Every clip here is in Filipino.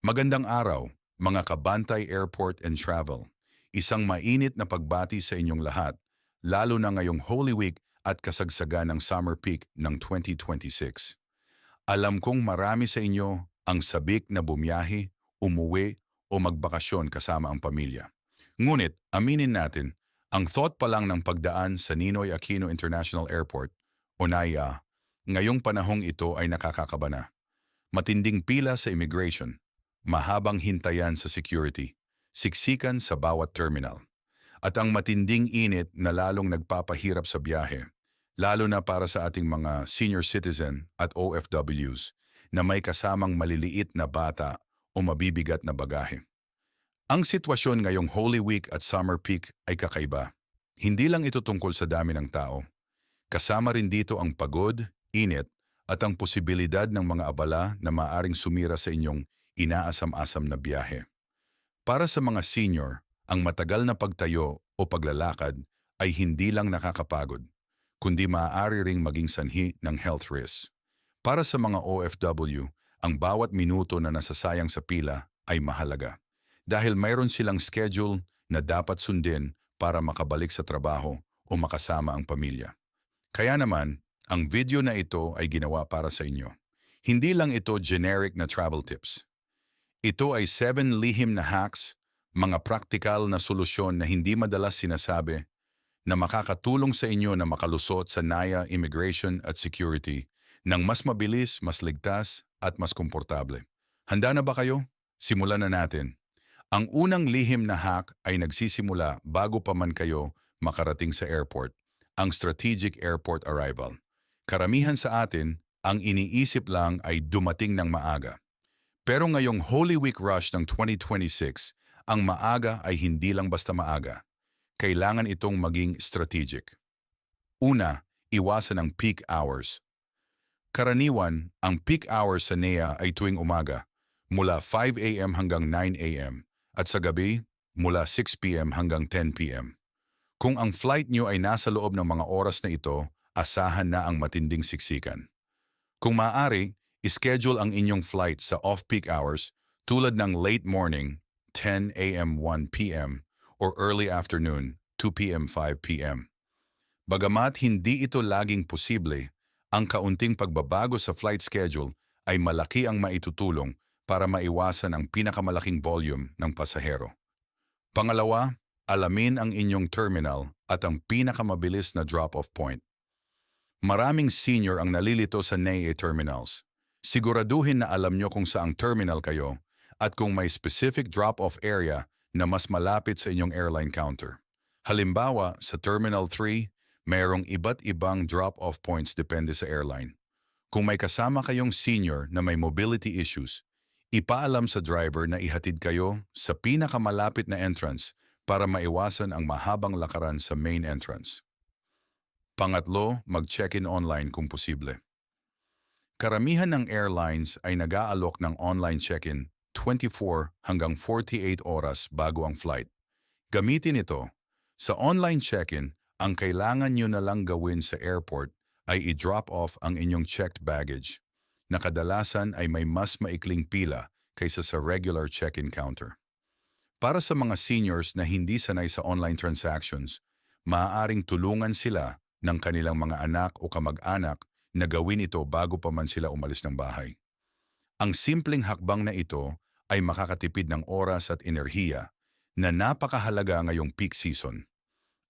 Magandang araw, mga kabantay airport and travel. Isang mainit na pagbati sa inyong lahat, lalo na ngayong Holy Week at kasagsagan ng summer peak ng 2026. Alam kong marami sa inyo ang sabik na bumiyahe, umuwi o magbakasyon kasama ang pamilya. Ngunit, aminin natin, ang thought pa lang ng pagdaan sa Ninoy Aquino International Airport o NAIA, ngayong panahong ito ay nakakakaba na. Matinding pila sa immigration, mahabang hintayan sa security, siksikan sa bawat terminal, at ang matinding init na lalong nagpapahirap sa biyahe, lalo na para sa ating mga senior citizen at OFWs na may kasamang maliliit na bata o mabibigat na bagahe. Ang sitwasyon ngayong Holy Week at Summer Peak ay kakaiba. Hindi lang ito tungkol sa dami ng tao. Kasama rin dito ang pagod, init, at ang posibilidad ng mga abala na maaring sumira sa inyong inaasam-asam na biyahe. Para sa mga senior, ang matagal na pagtayo o paglalakad ay hindi lang nakakapagod, kundi maaari ring maging sanhi ng health risks. Para sa mga OFW, ang bawat minuto na nasasayang sa pila ay mahalaga dahil mayroon silang schedule na dapat sundin para makabalik sa trabaho o makasama ang pamilya. Kaya naman, ang video na ito ay ginawa para sa inyo. Hindi lang ito generic na travel tips. Ito ay 7 lihim na hacks, mga praktikal na solusyon na hindi madalas sinasabi na makakatulong sa inyo na makalusot sa NAIA Immigration at Security ng mas mabilis, mas ligtas at mas komportable. Handa na ba kayo? Simulan na natin. Ang unang lihim na hack ay nagsisimula bago pa man kayo makarating sa airport, ang strategic airport arrival. Karamihan sa atin, ang iniisip lang ay dumating ng maaga. Pero ngayong Holy Week rush ng 2026, ang maaga ay hindi lang basta maaga. Kailangan itong maging strategic. Una, iwasan ang peak hours. Karaniwan, ang peak hours sa NEA ay tuwing umaga, mula 5 a.m. hanggang 9 a.m. at sa gabi, mula 6 p.m. hanggang 10 p.m. Kung ang flight nyo ay nasa loob ng mga oras na ito, asahan na ang matinding siksikan. Kung maaari, ischedule ang inyong flight sa off-peak hours tulad ng late morning, 10 a.m. 1 p.m. or early afternoon, 2 p.m. 5 p.m. Bagamat hindi ito laging posible, ang kaunting pagbabago sa flight schedule ay malaki ang maitutulong para maiwasan ang pinakamalaking volume ng pasahero. Pangalawa, alamin ang inyong terminal at ang pinakamabilis na drop-off point. Maraming senior ang nalilito sa NEA terminals. Siguraduhin na alam nyo kung saang terminal kayo at kung may specific drop-off area na mas malapit sa inyong airline counter. Halimbawa, sa Terminal 3, mayroong iba't ibang drop-off points depende sa airline. Kung may kasama kayong senior na may mobility issues, ipaalam sa driver na ihatid kayo sa pinakamalapit na entrance para maiwasan ang mahabang lakaran sa main entrance. Pangatlo, mag-check-in online kung posible. Karamihan ng airlines ay nag-aalok ng online check-in 24 hanggang 48 oras bago ang flight. Gamitin ito. Sa online check-in, ang kailangan nyo na lang gawin sa airport ay i-drop off ang inyong checked baggage, na kadalasan ay may mas maikling pila kaysa sa regular check-in counter. Para sa mga seniors na hindi sanay sa online transactions, maaaring tulungan sila ng kanilang mga anak o kamag-anak na gawin ito bago pa man sila umalis ng bahay. Ang simpleng hakbang na ito ay makakatipid ng oras at enerhiya na napakahalaga ngayong peak season.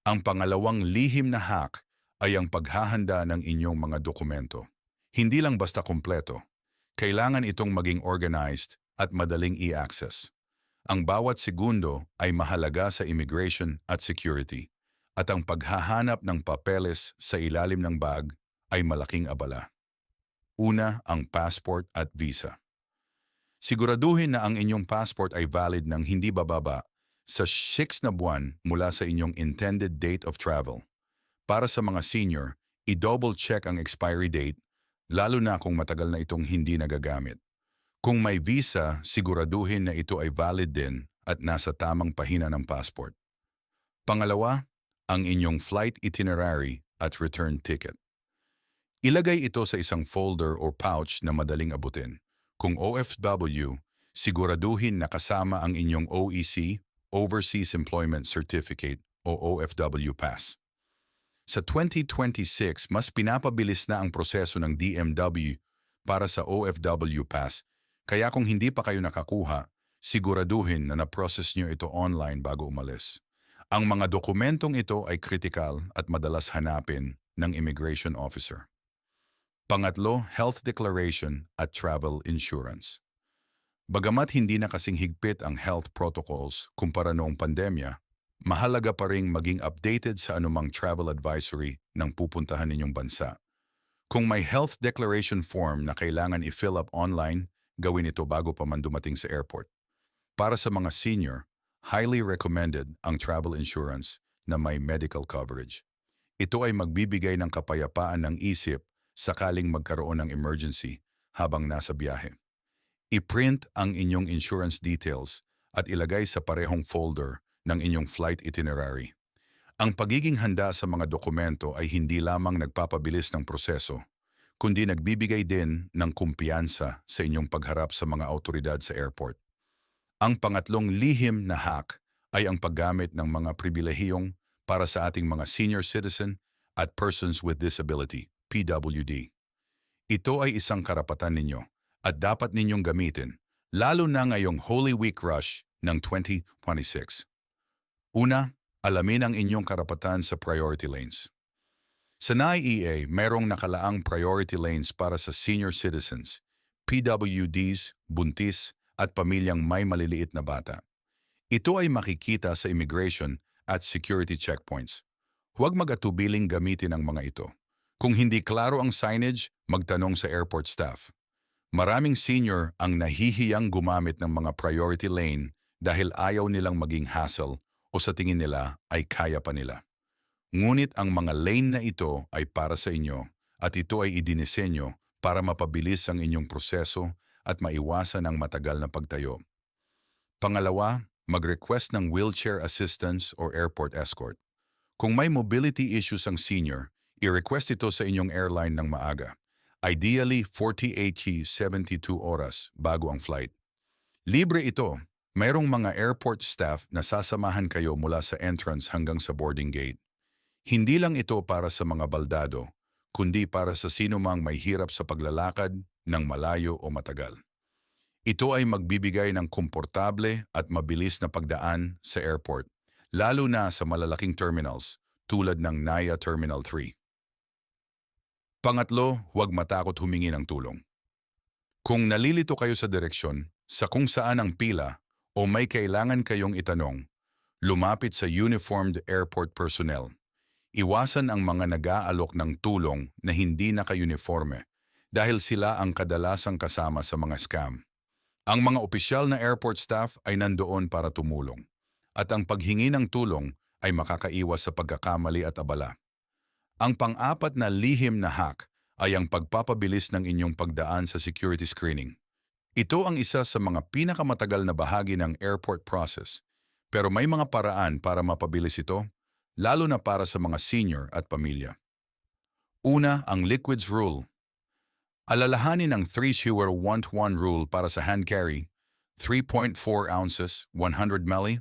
Ang pangalawang lihim na hack ay ang paghahanda ng inyong mga dokumento. Hindi lang basta kumpleto. Kailangan itong maging organized at madaling i-access. Ang bawat segundo ay mahalaga sa immigration at security, at ang paghahanap ng papeles sa ilalim ng bag ay malaking abala. Una, ang passport at visa. Siguraduhin na ang inyong passport ay valid ng hindi bababa sa 6 na buwan mula sa inyong intended date of travel. Para sa mga senior, i-double check ang expiry date, lalo na kung matagal na itong hindi nagagamit. Kung may visa, siguraduhin na ito ay valid din at nasa tamang pahina ng passport. Pangalawa, ang inyong flight itinerary at return ticket. Ilagay ito sa isang folder o pouch na madaling abutin. Kung OFW, Siguraduhin na kasama ang inyong OEC, Overseas Employment Certificate o OFW Pass. Sa 2026, mas pinapabilis na ang proseso ng DMW para sa OFW Pass, kaya kung hindi pa kayo nakakuha, siguraduhin na na-process nyo ito online bago umalis. Ang mga dokumentong ito ay critical at madalas hanapin ng immigration officer. Pangatlo, health declaration at travel insurance. Bagamat hindi na kasing higpit ang health protocols kumpara noong pandemya, mahalaga pa ring maging updated sa anumang travel advisory ng pupuntahan ninyong bansa. Kung may health declaration form na kailangan i-fill up online, gawin ito bago pa man dumating sa airport. Para sa mga senior, highly recommended ang travel insurance na may medical coverage. Ito ay magbibigay ng kapayapaan ng isip sakaling magkaroon ng emergency habang nasa biyahe. I-print ang inyong insurance details at ilagay sa parehong folder ng inyong flight itinerary. Ang pagiging handa sa mga dokumento ay hindi lamang nagpapabilis ng proseso, kundi nagbibigay din ng kumpiyansa sa inyong pagharap sa mga autoridad sa airport. Ang pangatlong lihim na hack ay ang paggamit ng mga pribilehiyong para sa ating mga senior citizen at persons with disability, PWD. Ito ay isang karapatan ninyo at dapat ninyong gamitin, lalo na ngayong Holy Week rush ng 2026. Una, alamin ang inyong karapatan sa priority lanes. Sa NAIA, mayroong nakalaang priority lanes para sa senior citizens, PWDs, buntis, at pamilyang may maliliit na bata. Ito ay makikita sa immigration at security checkpoints. Huwag mag-atubiling gamitin ang mga ito. Kung hindi klaro ang signage, magtanong sa airport staff. Maraming senior ang nahihiyang gumamit ng mga priority lane dahil ayaw nilang maging hassle o sa tingin nila ay kaya pa nila. Ngunit ang mga lane na ito ay para sa inyo at ito ay idinisenyo para mapabilis ang inyong proseso at maiwasan ang matagal na pagtayo. Pangalawa, mag-request ng wheelchair assistance or airport escort. Kung may mobility issues ang senior, i-request ito sa inyong airline ng maaga. Ideally, 48 to 72 oras bago ang flight. Libre ito. Mayroong mga airport staff na sasamahan kayo mula sa entrance hanggang sa boarding gate. Hindi lang ito para sa mga baldado, kundi para sa sinumang may hirap sa paglalakad ng malayo o matagal. Ito ay magbibigay ng komportable at mabilis na pagdaan sa airport, lalo na sa malalaking terminals tulad ng NAIA Terminal 3. Pangatlo, huwag matakot humingi ng tulong. Kung nalilito kayo sa direksyon, sa kung saan ang pila, o may kailangan kayong itanong, lumapit sa uniformed airport personnel. Iwasan ang mga nag-aalok ng tulong na hindi naka-uniforme dahil sila ang kadalasang kasama sa mga scam. Ang mga opisyal na airport staff ay nandoon para tumulong, at ang paghingi ng tulong ay makakaiwas sa pagkakamali at abala. Ang pang-apat na lihim na hack ay ang pagpapabilis ng inyong pagdaan sa security screening. Ito ang isa sa mga pinakamatagal na bahagi ng airport process, pero may mga paraan para mapabilis ito, lalo na para sa mga senior at pamilya. Una, ang liquids rule. Alalahanin ang 3-sewer-1-1 rule para sa hand carry, 3.4 ounces, 100 ml,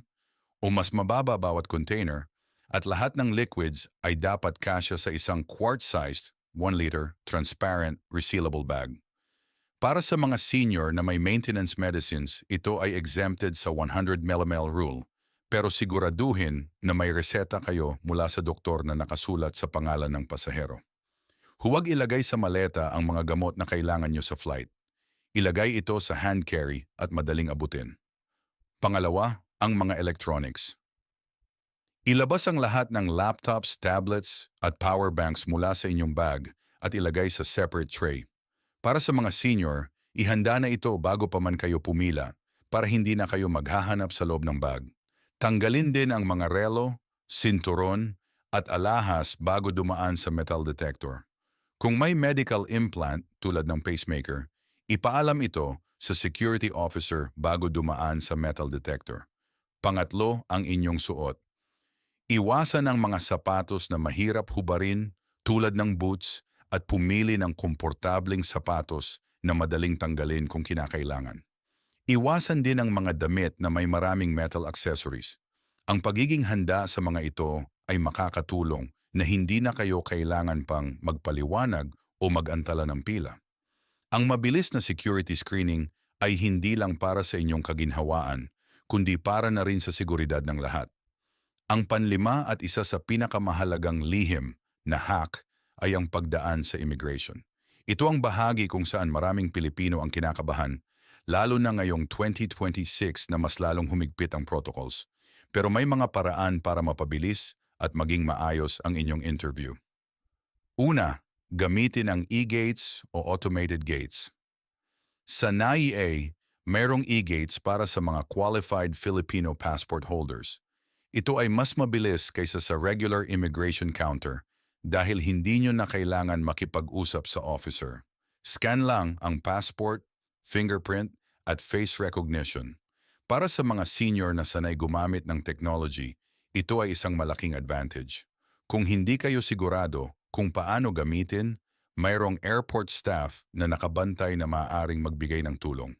o mas mababa bawat container, at lahat ng liquids ay dapat kasya sa isang quart-sized, 1-liter, transparent, resealable bag. Para sa mga senior na may maintenance medicines, ito ay exempted sa 100 mml rule, pero siguraduhin na may reseta kayo mula sa doktor na nakasulat sa pangalan ng pasahero. Huwag ilagay sa maleta ang mga gamot na kailangan nyo sa flight. Ilagay ito sa hand carry at madaling abutin. Pangalawa, ang mga electronics. Ilabas ang lahat ng laptops, tablets at power banks mula sa inyong bag at ilagay sa separate tray. Para sa mga senior, ihanda na ito bago pa man kayo pumila para hindi na kayo maghahanap sa loob ng bag. Tanggalin din ang mga relo, sinturon at alahas bago dumaan sa metal detector. Kung may medical implant tulad ng pacemaker, ipaalam ito sa security officer bago dumaan sa metal detector. Pangatlo, ang inyong suot. Iwasan ang mga sapatos na mahirap hubarin tulad ng boots at pumili ng komportableng sapatos na madaling tanggalin kung kinakailangan. Iwasan din ang mga damit na may maraming metal accessories. Ang pagiging handa sa mga ito ay makakatulong na hindi na kayo kailangan pang magpaliwanag o magantala ng pila. Ang mabilis na security screening ay hindi lang para sa inyong kaginhawaan, kundi para na rin sa seguridad ng lahat. Ang panlima at isa sa pinakamahalagang lihim na hack ay ang pagdaan sa immigration. Ito ang bahagi kung saan maraming Pilipino ang kinakabahan, lalo na ngayong 2026 na mas lalong humigpit ang protocols. Pero may mga paraan para mapabilis at maging maayos ang inyong interview. Una, gamitin ang e-gates o automated gates. Sa NAIA, mayroong e-gates para sa mga qualified Filipino passport holders. Ito ay mas mabilis kaysa sa regular immigration counter dahil hindi nyo na kailangan makipag-usap sa officer. Scan lang ang passport, fingerprint at face recognition. Para sa mga senior na sanay gumamit ng technology, ito ay isang malaking advantage. Kung hindi kayo sigurado kung paano gamitin, mayroong airport staff na nakabantay na maaaring magbigay ng tulong.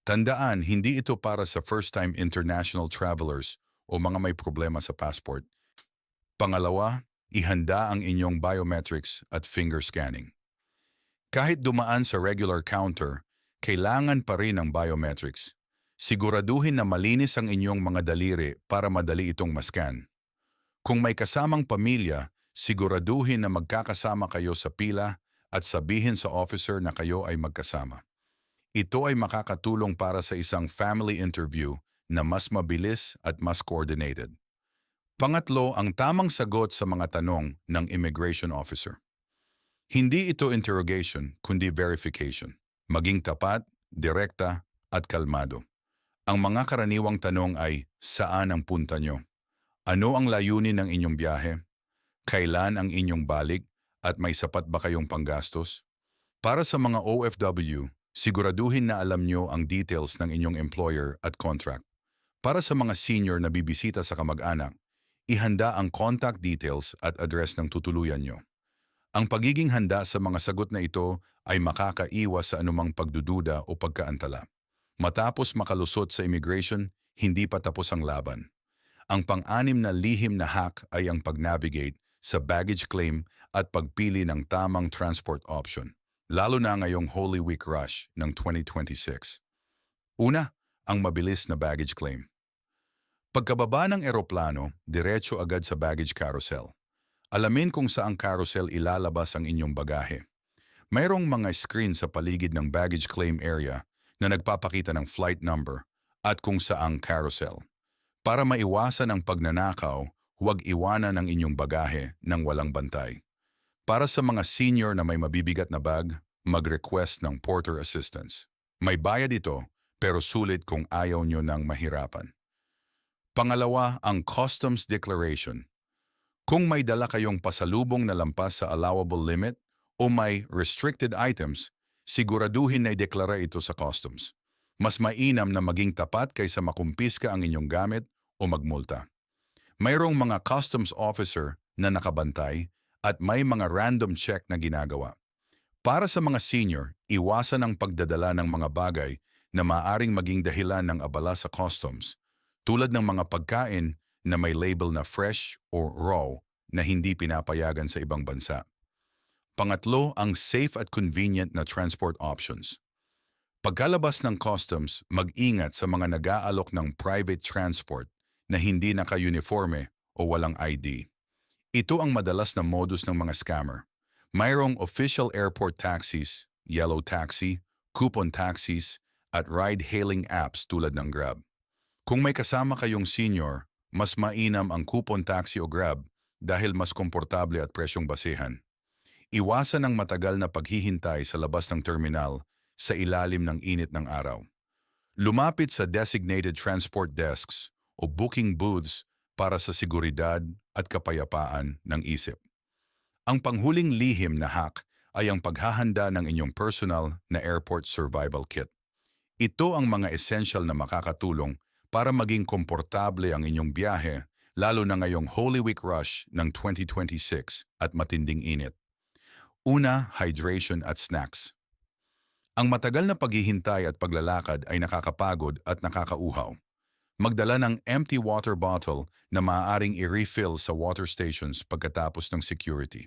Tandaan, hindi ito para sa first-time international travelers o mga may problema sa passport. Pangalawa, ihanda ang inyong biometrics at finger scanning. Kahit dumaan sa regular counter, kailangan pa rin ang biometrics. Siguraduhin na malinis ang inyong mga daliri para madali itong mascan. Kung may kasamang pamilya, siguraduhin na magkakasama kayo sa pila at sabihin sa officer na kayo ay magkasama. Ito ay makakatulong para sa isang family interview na mas mabilis at mas coordinated. Pangatlo, ang tamang sagot sa mga tanong ng immigration officer. Hindi ito interrogation, kundi verification. Maging tapat, direkta, at kalmado. Ang mga karaniwang tanong ay, saan ang punta nyo? Ano ang layunin ng inyong biyahe? Kailan ang inyong balik? At may sapat ba kayong panggastos? Para sa mga OFW, siguraduhin na alam nyo ang details ng inyong employer at contract. Para sa mga senior na bibisita sa kamag-anak, ihanda ang contact details at address ng tutuluyan nyo. Ang pagiging handa sa mga sagot na ito ay makakaiwas sa anumang pagdududa o pagkaantala. Matapos makalusot sa immigration, hindi pa tapos ang laban. Ang pang-anim na lihim na hack ay ang pag-navigate sa baggage claim at pagpili ng tamang transport option, lalo na ngayong Holy Week rush ng 2026. Una, ang mabilis na baggage claim. Pagkababa ng eroplano, diretso agad sa baggage carousel. Alamin kung saang carousel ilalabas ang inyong bagahe. Mayroong mga screen sa paligid ng baggage claim area na nagpapakita ng flight number at kung saang carousel. Para maiwasan ang pagnanakaw, huwag iwanan ang inyong bagahe ng walang bantay. Para sa mga senior na may mabibigat na bag, mag-request ng porter assistance. May bayad ito, pero sulit kung ayaw nyo ng mahirapan. Pangalawa, ang customs declaration. Kung may dala kayong pasalubong na lampas sa allowable limit o may restricted items, siguraduhin na ideklara ito sa customs. Mas mainam na maging tapat kaysa makumpiska ang inyong gamit o magmulta. Mayroong mga customs officer na nakabantay at may mga random check na ginagawa. Para sa mga senior, iwasan ang pagdadala ng mga bagay na maaring maging dahilan ng abala sa customs, tulad ng mga pagkain na may label na fresh or raw na hindi pinapayagan sa ibang bansa. Pangatlo, ang safe at convenient na transport options. Pagkalabas ng customs, mag-ingat sa mga nag-aalok ng private transport na hindi naka-uniforme o walang ID. Ito ang madalas na modus ng mga scammer. Mayroong official airport taxis, yellow taxi, coupon taxis, at ride-hailing apps tulad ng Grab. Kung may kasama kayong senior, mas mainam ang coupon taxi o Grab dahil mas komportable at presyong basehan. Iwasan ang matagal na paghihintay sa labas ng terminal sa ilalim ng init ng araw. Lumapit sa designated transport desks o booking booths para sa seguridad at kapayapaan ng isip. Ang panghuling lihim na hack ay ang paghahanda ng inyong personal na airport survival kit. Ito ang mga essential na makakatulong para maging komportable ang inyong biyahe, lalo na ngayong Holy Week rush ng 2026 at matinding init. Una, hydration at snacks. Ang matagal na paghihintay at paglalakad ay nakakapagod at nakakauhaw. Magdala ng empty water bottle na maaaring i-refill sa water stations pagkatapos ng security.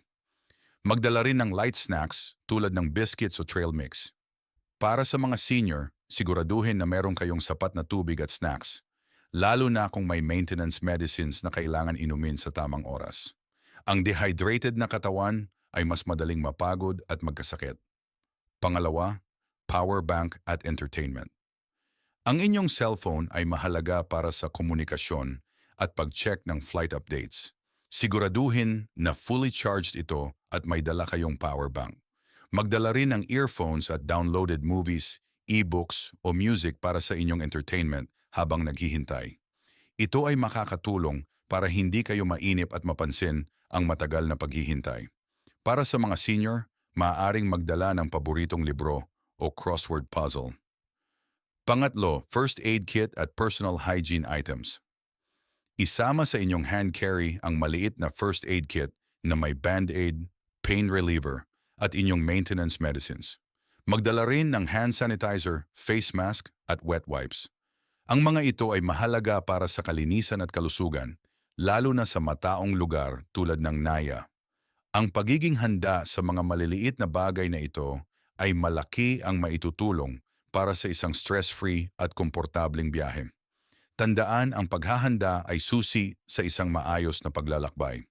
Magdala rin ng light snacks tulad ng biscuits o trail mix. Para sa mga senior, siguraduhin na meron kayong sapat na tubig at snacks, lalo na kung may maintenance medicines na kailangan inumin sa tamang oras. Ang dehydrated na katawan ay mas madaling mapagod at magkasakit. Pangalawa, power bank at entertainment. Ang inyong cellphone ay mahalaga para sa komunikasyon at pag-check ng flight updates. Siguraduhin na fully charged ito at may dala kayong power bank. Magdala rin ng earphones at downloaded movies, e-books o music para sa inyong entertainment habang naghihintay. Ito ay makakatulong para hindi kayo mainip at mapansin ang matagal na paghihintay. Para sa mga senior, maaaring magdala ng paboritong libro o crossword puzzle. Pangatlo, first aid kit at personal hygiene items. Isama sa inyong hand carry ang maliit na first aid kit na may band-aid, pain reliever, at inyong maintenance medicines. Magdala rin ng hand sanitizer, face mask, at wet wipes. Ang mga ito ay mahalaga para sa kalinisan at kalusugan, lalo na sa mataong lugar tulad ng Naya. Ang pagiging handa sa mga maliliit na bagay na ito ay malaki ang maitutulong para sa isang stress-free at komportableng biyahe. Tandaan, ang paghahanda ay susi sa isang maayos na paglalakbay.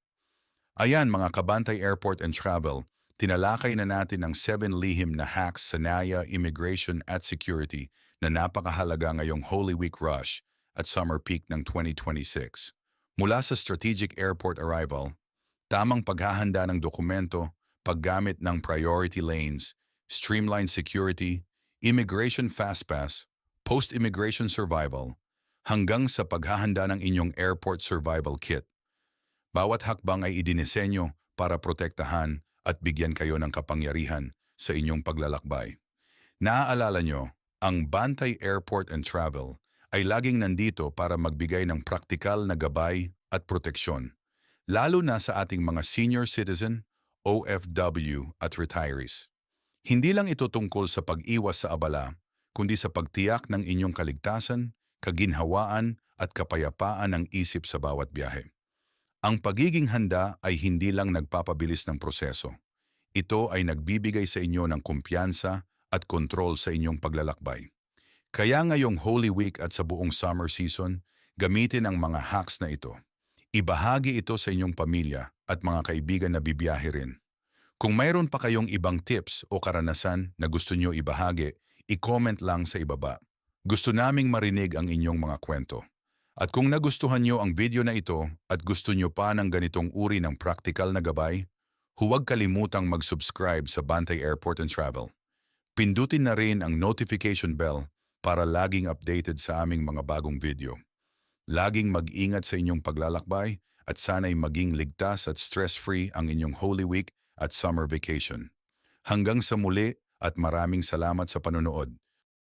Ayan mga Kabantay Airport and Travel, tinalakay na natin ang 7 lihim na hacks sa Naya Immigration at Security na napakahalaga ngayong Holy Week rush at summer peak ng 2026. Mula sa strategic airport arrival, tamang paghahanda ng dokumento, paggamit ng priority lanes, streamlined security, immigration fastpass, post-immigration survival, hanggang sa paghahanda ng inyong airport survival kit. Bawat hakbang ay idinisenyo para protektahan at bigyan kayo ng kapangyarihan sa inyong paglalakbay. Naaalala nyo, ang Bantay Airport and Travel ay laging nandito para magbigay ng praktikal na gabay at proteksyon, lalo na sa ating mga senior citizen, OFW at retirees. Hindi lang ito tungkol sa pag-iwas sa abala, kundi sa pagtiyak ng inyong kaligtasan, kaginhawaan at kapayapaan ng isip sa bawat biyahe. Ang pagiging handa ay hindi lang nagpapabilis ng proseso. Ito ay nagbibigay sa inyo ng kumpiyansa at kontrol sa inyong paglalakbay. Kaya ngayong Holy Week at sa buong summer season, gamitin ang mga hacks na ito. Ibahagi ito sa inyong pamilya at mga kaibigan na bibiyahe rin. Kung mayroon pa kayong ibang tips o karanasan na gusto nyo ibahagi, i-comment lang sa ibaba. Gusto naming marinig ang inyong mga kwento. At kung nagustuhan nyo ang video na ito at gusto nyo pa ng ganitong uri ng practical na gabay, huwag kalimutang mag-subscribe sa Bantay Airport and Travel. Pindutin na rin ang notification bell para laging updated sa aming mga bagong video. Laging mag-ingat sa inyong paglalakbay at sana'y maging ligtas at stress-free ang inyong Holy Week at summer vacation. Hanggang sa muli at maraming salamat sa panonood.